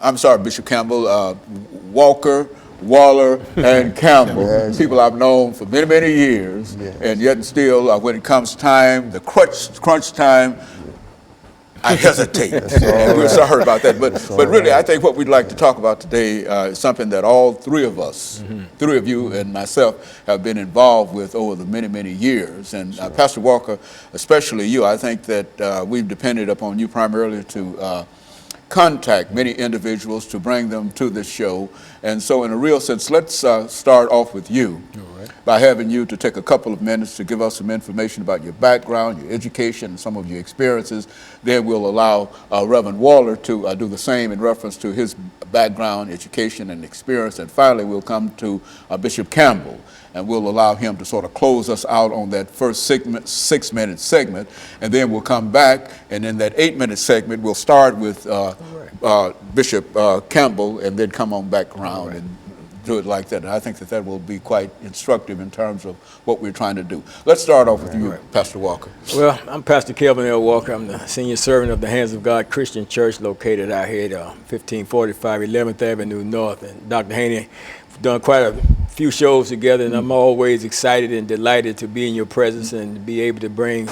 I'm sorry, Bishop Campbell, Walker, Waller, and Campbell. Yes. People I've known for many, many years, Yes. and yet still, when it comes time, the crunch time, I hesitate. And we're sorry about that. But really, I think what we'd like to talk about today is something that all three of us, three of you and myself, have been involved with over the many, many years. And Pastor Walker, especially you, I think that we've depended upon you primarily to contact many individuals to bring them to this show. And so in a real sense, let's start off with you by having you to take a couple of minutes to give us some information about your background, your education, and some of your experiences. Then we'll allow Reverend Waller to do the same in reference to his background, education, and experience. And finally, we'll come to Bishop Campbell, and we'll allow him to sort of close us out on that first 6-minute segment. And then we'll come back, and in that 8-minute segment, we'll start with Bishop Campbell, and then come on back around and do it like that. And I think that that will be quite instructive in terms of what we're trying to do. Let's start off with you, Pastor Walker. Well, I'm Pastor KWalker. I'm the senior servant of the Hands of God Christian Church located out here at 1545 11th Avenue North. And Dr. Haney, we've done quite a few shows together, and I'm always excited and delighted to be in your presence and to be able to bring,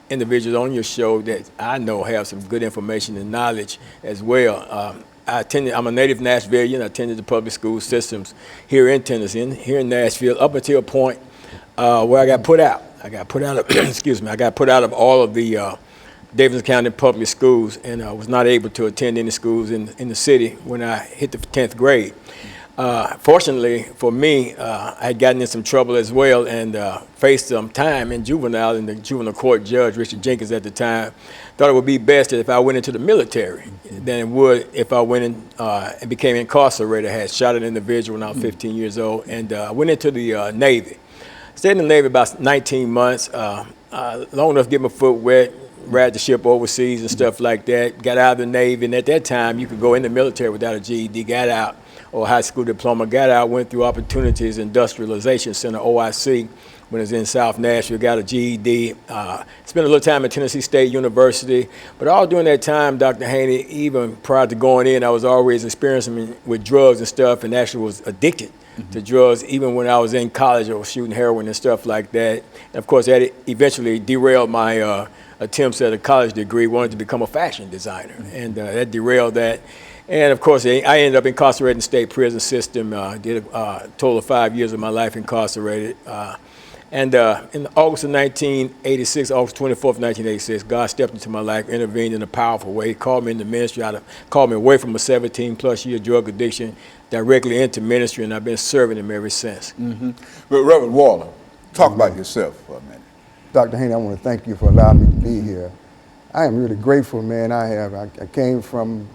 individuals on your show that I know have some good information and knowledge as well. I'm a native Nashvilleian. I attended the public school systems here in Tennessee, here in Nashville, up until a point where I got put out. I got put out of, I got put out of all of the Davidson County public schools, and I was not able to attend any schools in the city when I hit the 10th grade. Fortunately for me, I had gotten in some trouble as well and faced some time in juvenile, and the juvenile court judge, Richard Jenkins at the time, thought it would be best if I went into the military than it would if I went in and became incarcerated. I had shot an individual when I was 15 years old, and I went into the Navy. Stayed in the Navy about 19 months, long enough to get my foot wet, ride the ship overseas and stuff like that. Got out of the Navy, and at that time, you could go in the military without a GED, got out, or high school diploma, got out, went through Opportunities Industrialization Center, OIC, when I was in South Nashville, got a GED. Spent a little time at Tennessee State University, but all during that time, Dr. Haney, even prior to going in, I was always experiencing with drugs and stuff, and actually was addicted to drugs. Even when I was in college, I was shooting heroin and stuff like that. And of course, that eventually derailed my attempts at a college degree, wanted to become a fashion designer, and that derailed that. And of course, I ended up incarcerated in the state prison system, did a total of 5 years of my life incarcerated. And in August of 1986, August 24th, 1986, God stepped into my life, intervened in a powerful way. He called me into ministry, called me away from a 17-plus year drug addiction directly into ministry, and I've been serving him ever since. But Reverend Waller, talk about yourself for a minute. Dr. Haney, I want to thank you for allowing me to be here. I am really grateful, man. I came from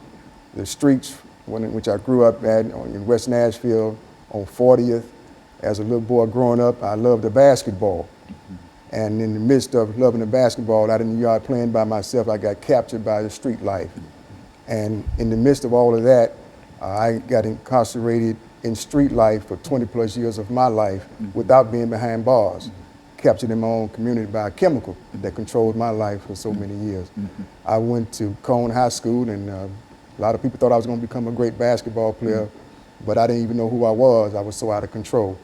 the streets which I grew up at in West Nashville on 40th. As a little boy growing up, I loved the basketball. And in the midst of loving the basketball, out in the yard playing by myself, I got captured by the street life. And in the midst of all of that, I got incarcerated in street life for 20 plus years of my life without being behind bars. Captured in my own community by a chemical that controlled my life for so many years. I went to Cone High School, and a lot of people thought I was going to become a great basketball player, but I didn't even know who I was so out of control.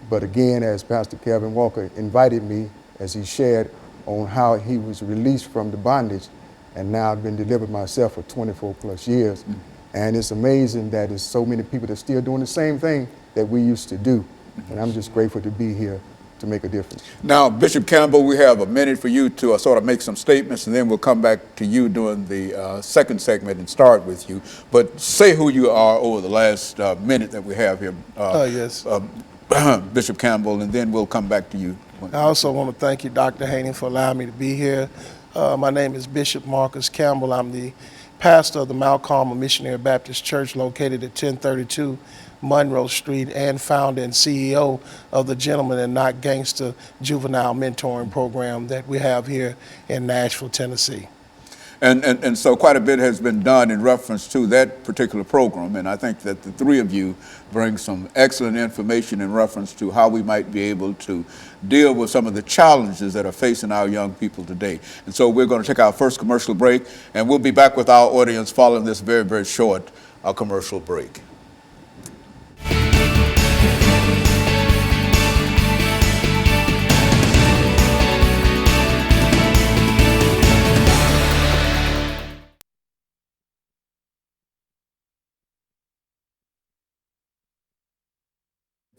But again, as Pastor KWalker invited me, as he shared on how he was released from the bondage, and now I've been delivered myself for 24 plus years. And it's amazing that there's so many people that are still doing the same thing that we used to do. And I'm just grateful to be here to make a difference. Now, Bishop Campbell, we have a minute for you to sort of make some statements, and then we'll come back to you during the second segment and start with you. But say who you are over the last minute that we have here. Yes. Bishop Campbell, and then we'll come back to you. I also want to thank you, Dr. Haney, for allowing me to be here. My name is Bishop Marcus Campbell. I'm the pastor of the Mount Carmel Missionary Baptist Church located at 1032 Monroe Street, and founder and CEO of the Gentleman and Not Gangster Juvenile Mentoring Program that we have here in Nashville, Tennessee. And so quite a bit has been done in reference to that particular program, and I think that the three of you bring some excellent information in reference to how we might be able to deal with some of the challenges that are facing our young people today. And so we're going to take our first commercial break, and we'll be back with our audience following this very, very short a commercial break.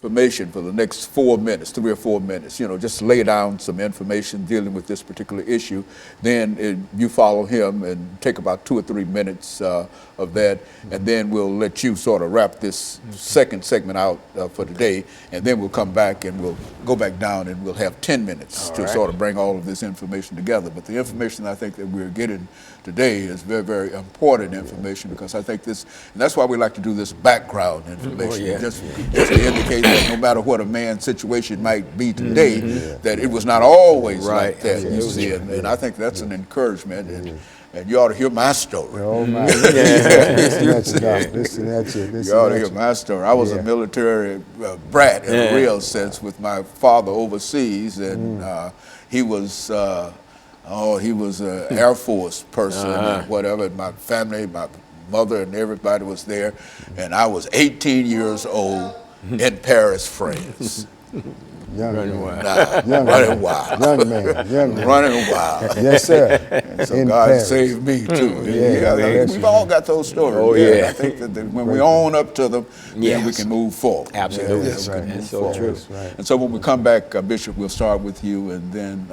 Information for the next 4 minutes, 3 or 4 minutes, just lay down some information dealing with this particular issue. Then you follow him and take about 2 or 3 minutes of that, and then we'll let you sort of wrap this second segment out for today, and then we'll come back and we'll go back down and we'll have 10 minutes to sort of bring all of this information together. But the information I think that we're getting today is very, very important information, because I think this, and that's why we like to do this background information, just to indicate that no matter what a man's situation might be today, that it was not always like that, you see, and I think that's an encouragement, and you ought to hear my story. Oh my! Listen at you. You ought to hear my story. I was a military brat in a real sense, with my father overseas, and he was an Air Force person and whatever. My family, my mother and everybody was there, and I was 18 years old in Paris, France. Running wild. Running wild. Young man. Running wild. Yes, sir. And so In God Paris. saved me too. Yeah, We've all got those stories. Oh, yeah. I think that when we own up to them, then we can move forward. Absolutely. Yes, we can move That's so forward. true. That's right. And so when we come back, Bishop, we'll start with you, and then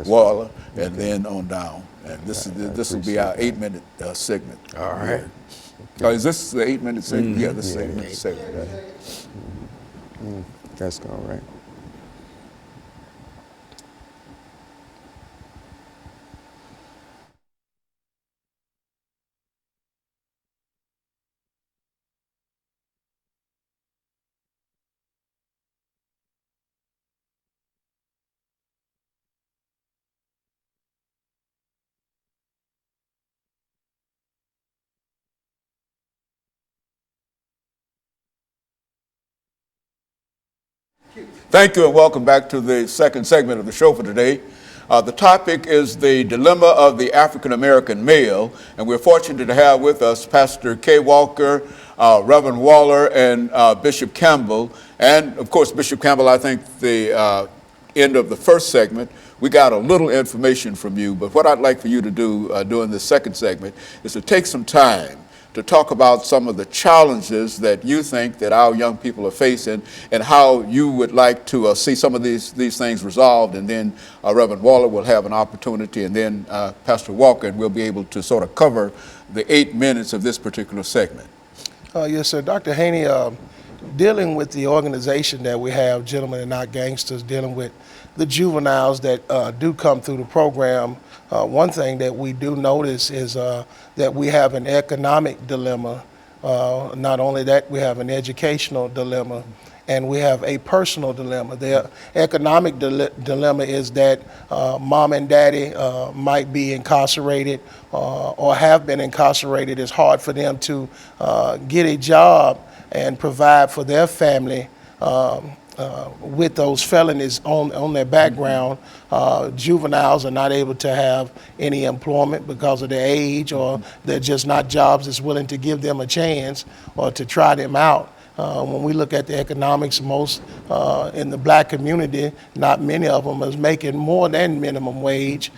Waller, and then on down. And this will be our 8-minute segment. All right. Is this the 8-minute segment? Yeah, this is the 8-minute segment. Right. That's all right. Thank you, and welcome back to the second segment of the show for today. The topic is the dilemma of the African-American male, and we're fortunate to have with us Pastor KWalker, Reverend Waller, and Bishop Campbell. And, of course, Bishop Campbell, I think the end of the first segment, we got a little information from you, but what I'd like for you to do during this second segment is to take some time to talk about some of the challenges that you think that our young people are facing, and how you would like to see some of these things resolved. And then Reverend Waller will have an opportunity, and then Pastor Walker, and we'll be able to sort of cover the 8 minutes of this particular segment. Yes, sir. Dr. Haney, dealing with the organization that we have, Gentlemen and Not Gangsters, dealing with the juveniles that do come through the program, one thing that we do notice is that we have an economic dilemma. Not only that, we have an educational dilemma, and we have a personal dilemma. The economic dilemma is that mom and daddy might be incarcerated or have been incarcerated. It's hard for them to get a job and provide for their family with those felonies on their background. Juveniles are not able to have any employment because of their age, or they're just not jobs that's willing to give them a chance or to try them out. When we look at the economics, most in the black community, not many of them is making more than minimum wage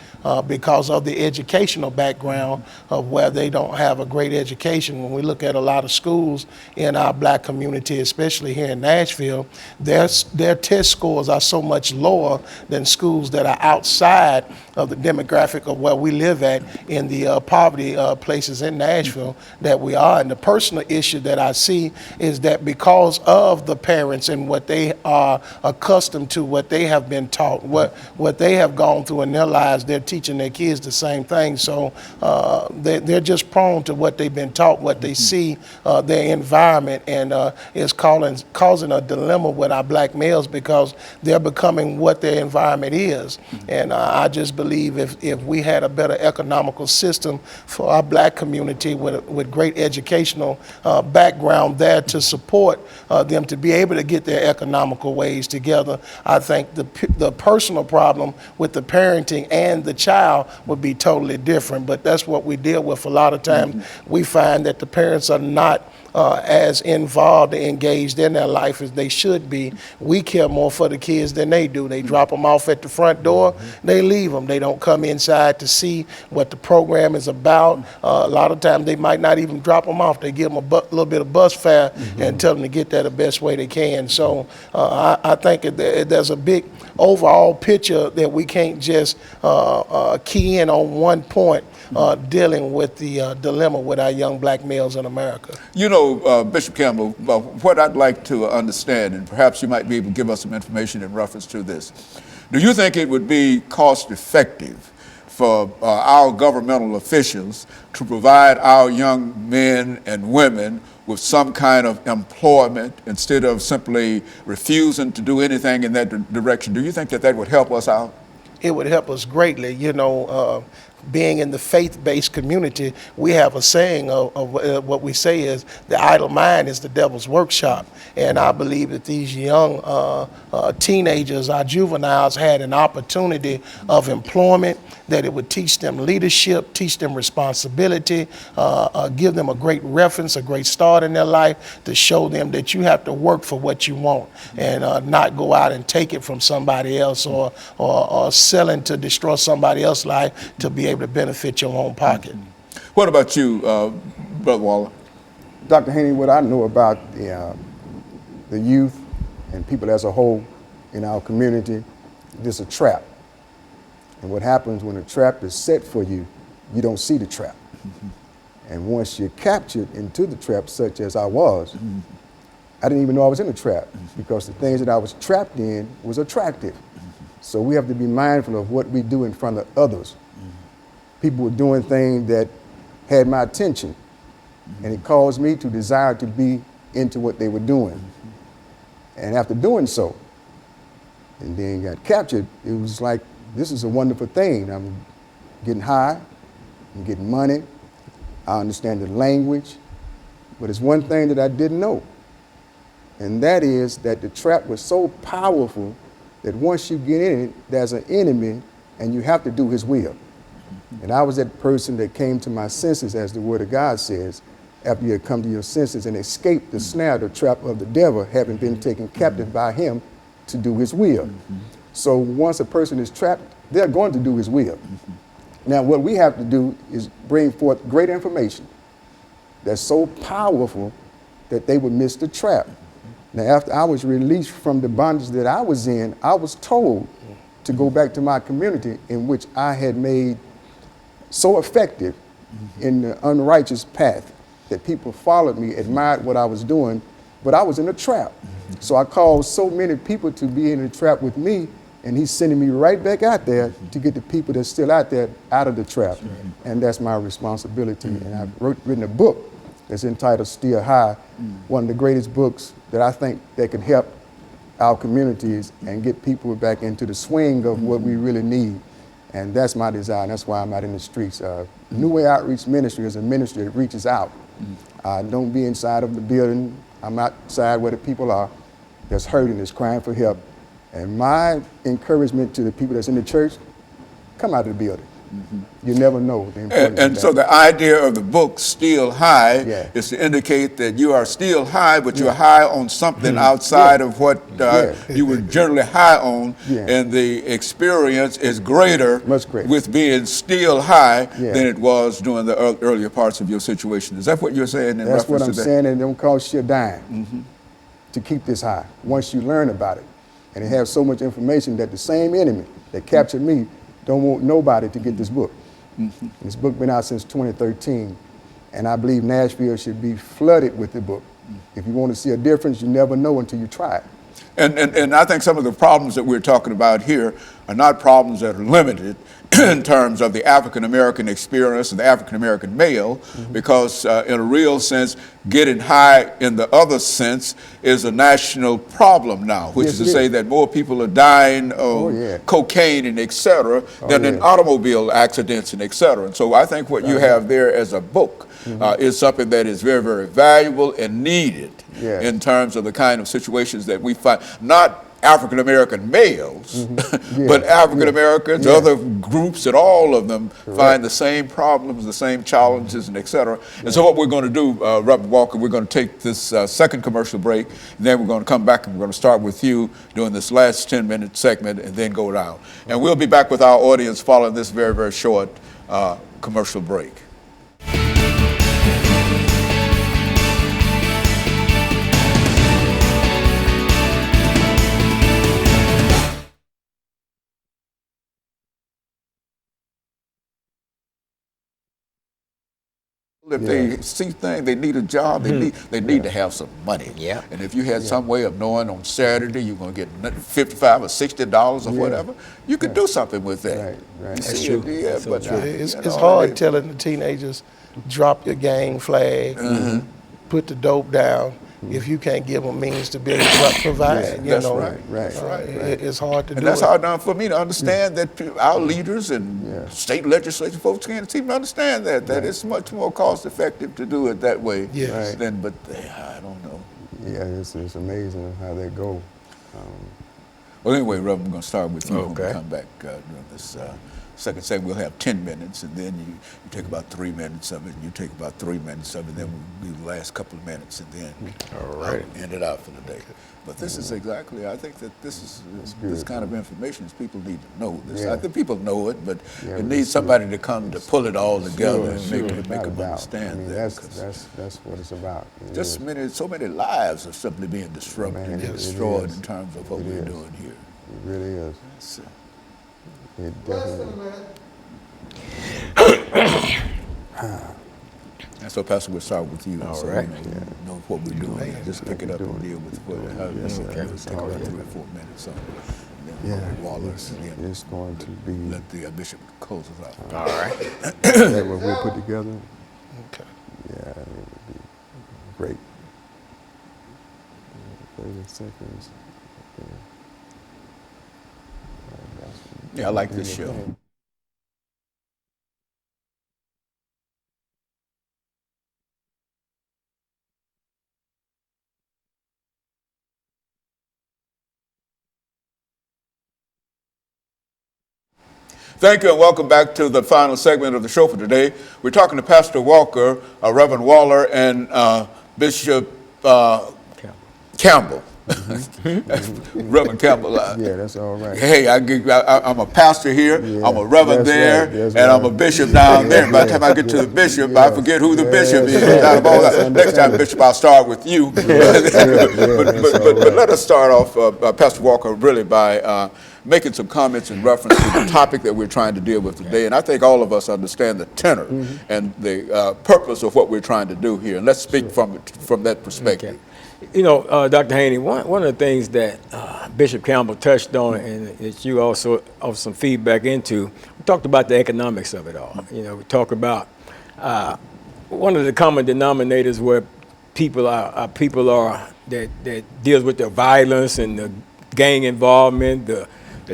because of the educational background of where they don't have a great education. When we look at a lot of schools in our black community, especially here in Nashville, their test scores are so much lower than schools that are outside of the demographic of where we live at in the poverty places in Nashville that we are. And the personal issue that I see is that because of the parents and what they are accustomed to, what they have been taught, what they have gone through in their lives, they're teaching their kids the same thing. So they're just prone to what they've been taught, what they see, their environment, and is causing a dilemma with our black males because they're becoming what their environment is. And I just believe if we had a better economical system for our black community with great educational background there to support support them to be able to get their economical ways together. I think the personal problem with the parenting and the child would be totally different, but that's what we deal with a lot of times. We find that the parents are not as involved and engaged in their life as they should be. We care more for the kids than they do. They drop them off at the front door, they leave them. They don't come inside to see what the program is about. A lot of times they might not even drop them off. They give them a little bit of bus fare and tell them to get there the best way they can. So I think there's a big overall picture that we can't just key in on one point dealing with the dilemma with our young black males in America. You know, Bishop Campbell, what I'd like to understand, and perhaps you might be able to give us some information in reference to this. Do you think it would be cost effective for our governmental officials to provide our young men and women with some kind of employment instead of simply refusing to do anything in that direction? Do you think that that would help us out? It would help us greatly. You know, being in the faith-based community, we have a saying of what we say is the idle mind is the devil's workshop. And I believe that these young teenagers, our juveniles, had an opportunity of employment, that it would teach them leadership, teach them responsibility, give them a great reference, a great start in their life, to show them that you have to work for what you want and not go out and take it from somebody else or selling to destroy somebody else's life to be able to benefit your own pocket. What about you, Brother Waller? Dr. Haney, what I know about the youth and people as a whole in our community, this is a trap. And what happens when a trap is set for you, you don't see the trap. And once you're captured into the trap, such as I was, I didn't even know I was in a trap because the things that I was trapped in was attractive. So we have to be mindful of what we do in front of others. People were doing things that had my attention, and it caused me to desire to be into what they were doing. And after doing so, and then got captured, it was like, this is a wonderful thing. I'm getting high, I'm getting money, I understand the language, but it's one thing that I didn't know, and that is that the trap was so powerful that once you get in it, there's an enemy, and you have to do his will. And I was that person that came to my senses, as the Word of God says, after you had come to your senses and escaped the snare, the trap of the devil, having been taken captive by him to do his will. So once a person is trapped, they're going to do his will. Now, what we have to do is bring forth great information that's so powerful that they would miss the trap. Now, after I was released from the bondage that I was in, I was told to go back to my community, in which I had made so effective in the unrighteous path that people followed me, admired what I was doing, but I was in a trap. So I called so many people to be in a trap with me, and he's sending me right back out there to get the people that's still out there out of the trap. And that's my responsibility. And I've written a book that's entitled Still High, one of the greatest books that I think that could help our communities and get people back into the swing of what we really need. And that's my desire, and that's why I'm out in the streets. New Way Outreach Ministry is a ministry that reaches out. Don't be inside of the building. I'm outside where the people are that's hurting, that's crying for help. And my encouragement to the people that's in the church, come out of the building. You never know the importance And of so the idea of the book, Still High, Yeah. is to indicate that you are still high, but you're high on something outside of what you were generally high on, and the experience is greater, Much greater, with being still high than it was during the earlier parts of your situation. Is that what you're saying in That's reference what I'm to that? saying, and it don't cost you a dime to keep this high once you learn about it. And it has so much information that the same enemy that captured me don't want nobody to get this book. This book been out since 2013, and I believe Nashville should be flooded with the book. If you want to see a difference, you never know until you try it. And I think some of the problems that we're talking about here are not problems that are limited in terms of the African-American experience and the African-American male, because in a real sense, getting high in the other sense is a national problem now, which is to say that more people are dying of cocaine and et cetera than in automobile accidents and et cetera. And so I think what you have there as a book is something that is very, very valuable and needed Yes. in terms of the kind of situations that we find. Not African American males, but African Americans, other groups, and all of them find the same problems, the same challenges, and et cetera. And so what we're going to do, Reverend Walker, we're going to take this second commercial break, and then we're going to come back and we're going to start with you doing this last 10-minute segment and then go down. And we'll be back with our audience following this very, very short commercial break. If they see things, they need a job, they need to have some money. Yeah. And if you had some way of knowing on Saturday you're going to get $55 or $60 or whatever, you could do something with that. Right, right. You That's see, true. yeah, That's so but, true. It's hard telling the teenagers, drop your gang flag, put the dope down, if you can't give them means to be able to provide. You That's know, right. It's hard to And do that's it. hard enough for me to understand that our leaders and state legislature folks can't seem to understand that it's much more cost effective to do it that way Yes. than, but I don't know. Yeah, it's amazing how they go. Well, anyway, Reverend, we're going to start with you when we Okay. come back during this second segment. We'll have 10 minutes, and then you take about 3 minutes of it, and you take about 3 minutes of it, then we'll do the last couple of minutes, and then end it out for the day. But this is exactly, I think that this is this kind of information is people need to know this. Yeah. I think people know it, but Yeah, it needs somebody to come to pull it all together and make Without a them doubt. understand I mean, that. 'Cause that's what it's about. It just is. so many lives are simply being disrupted Man, and it destroyed is. in terms of what It we're is. doing here. It really is. So, It definitely. and so, Pastor, we'll start with you. All so right. you know what we're doing. Here. Just pick it up and deal with what let's take about 3 or 4 minutes on it. And then Wallace, and then It's going to be let the bishop close us out. All right. that what we put together. Okay. Yeah, it would be great. 30 seconds. Yeah, I like this show. Thank you and welcome back to the final segment of the show for today. We're talking to Pastor Walker, Reverend Waller, and Bishop Campbell. Reverend Campbell. Yeah, that's all right. Hey, I'm a pastor here, Yeah, I'm a reverend that's there, right, that's and I'm a right. bishop down there. By the time I get to the bishop, I forget who the bishop is. Out of all that. Next time, Bishop, I'll start with you. But let us start off, Pastor Walker, really by making some comments in reference to the topic that we're trying to deal with today. And I think all of us understand the tenor and the purpose of what we're trying to do here. And let's speak from that perspective. Okay. You know, Dr. Haney, one of the things that Bishop Campbell touched on, and that you also offered some feedback into, we talked about the economics of it all. You know, we talk about one of the common denominators where people are that deals with the violence and the gang involvement, the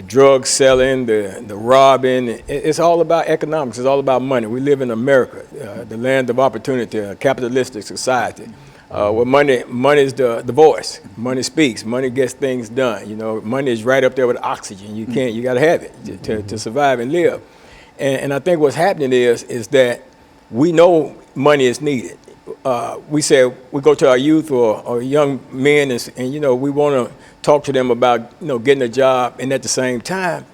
drug selling, the robbing. It's all about economics. It's all about money. We live in America, the land of opportunity, a capitalistic society. Where money is the voice. Money speaks. Money gets things done. You know, money is right up there with oxygen. You got to have it to survive and live. And I think what's happening is that we know money is needed. We say we go to our youth or young men and you know, we want to talk to them about, you know, getting a job, and at the same time,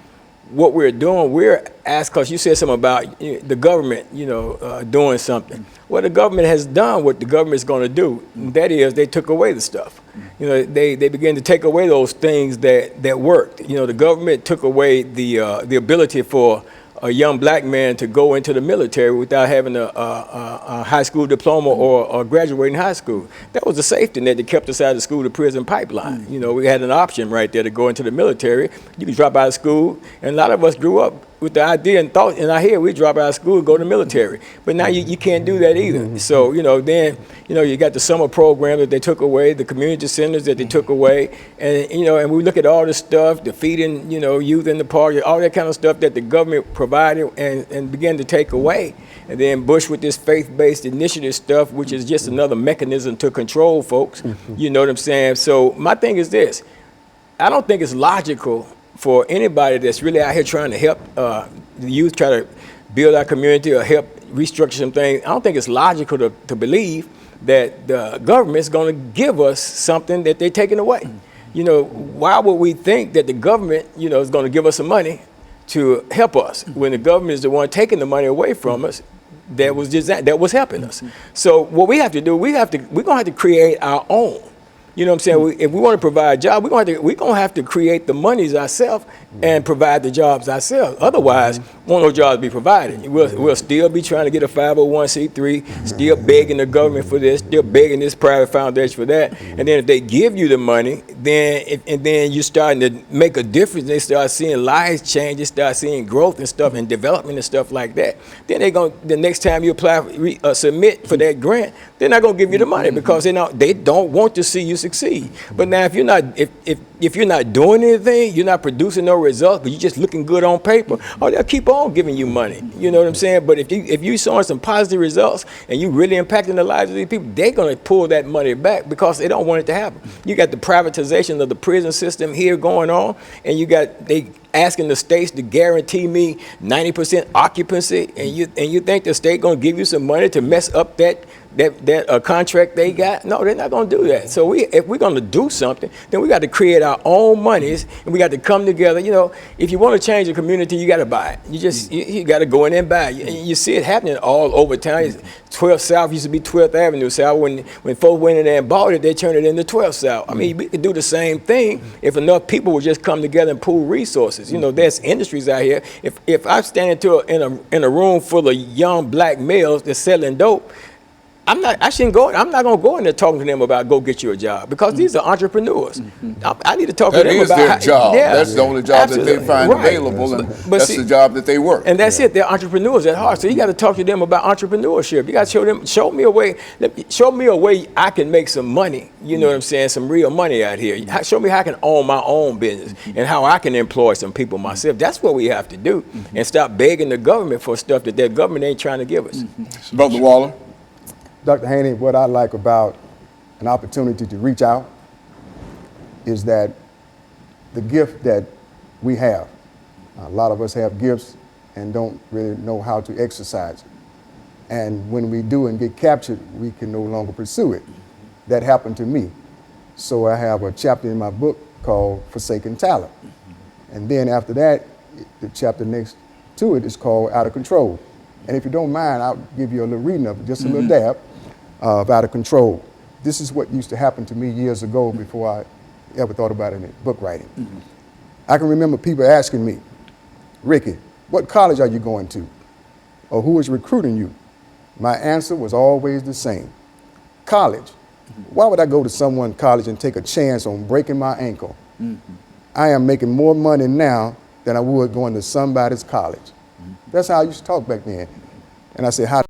what we're doing, we're asked, because you said something about the government, you know, doing something. Well, the government has done what the government's going to do. And that is, they took away the stuff. You know, they began to take away those things that worked. You know, the government took away the ability for a young black man to go into the military without having a high school diploma or graduating high school. That was a safety net that kept us out of the school to prison pipeline. You know, we had an option right there to go into the military. You could drop out of school, and a lot of us grew up with the idea and thought in our head, we drop out of school and go to the military. But now you can't do that either. So, then, you got the summer program that they took away, the community centers that they took away. And, and we look at all this stuff, the feeding, youth in the park, all that kind of stuff that the government provided and began to take away. And then Bush with this faith-based initiative stuff, which is just another mechanism to control folks. You know what I'm saying? So my thing is this. I don't think it's logical for anybody that's really out here trying to help the youth try to build our community or help restructure some things. I don't think it's logical to believe that the government's going to give us something that they're taking away. Why would we think that the government, is going to give us some money to help us when the government is the one taking the money away from us? That was helping us. So what we have to do, we're going to have to create our own. You know what I'm saying? If we want to provide jobs, we're going to have to create the monies ourselves and provide the jobs ourselves. Otherwise, won't no jobs be provided. We'll still be trying to get a 501c3, still begging the government for this, still begging this private foundation for that. And then if they give you the money, then you're starting to make a difference. They start seeing lives change. They start seeing growth and stuff and development and stuff like that. Then the next time you apply, submit for that grant, they're not going to give you the money because they don't want to see you succeed. But now if you're not doing anything, you're not producing no results, but you're just looking good on paper, they'll keep on giving you money. You know what I'm saying? But if you're showing some positive results and you really impacting the lives of these people, they're going to pull that money back because they don't want it to happen. You got the privatization of the prison system here going on, and they asking the states to guarantee me 90% occupancy, and you think the state going to give you some money to mess up that contract they got? No, they're not going to do that. So if we're going to do something, then we got to create our own monies, and we got to come together. If you want to change a community, you got to buy it. You got to go in and buy it. You see it happening all over town. 12th South used to be 12th Avenue South. When folks went in there and bought it, they turned it into 12th South. I mean, we could do the same thing if enough people would just come together and pool resources. There's industries out here. If I'm standing in a room full of young black males that's selling dope, I'm not going to go in there talking to them about go get you a job because these are entrepreneurs. I need to talk to them about their job. Yeah, that's the only job absolutely. that they find available, and that's the job that they work. And that's it. They're entrepreneurs at heart. So you got to talk to them about entrepreneurship. You got to show me a way I can make some money. You know what I'm saying? Some real money out here. Show me how I can own my own business and how I can employ some people myself. That's what we have to do, and stop begging the government for stuff that their government ain't trying to give us. Brother Waller. Dr. Haney, what I like about an opportunity to reach out is that the gift that we have, a lot of us have gifts and don't really know how to exercise it. And when we do and get captured, we can no longer pursue it. That happened to me. So I have a chapter in my book called Forsaken Talent. And then after that, the chapter next to it is called Out of Control. And if you don't mind, I'll give you a little reading of it, just a little dab of Out of Control. This is what used to happen to me years ago before I ever thought about it in book writing. I can remember people asking me, Ricky, what college are you going to? Or who is recruiting you? My answer was always the same. College. Why would I go to someone's college and take a chance on breaking my ankle? I am making more money now than I would going to somebody's college. That's how I used to talk back then. And I said, how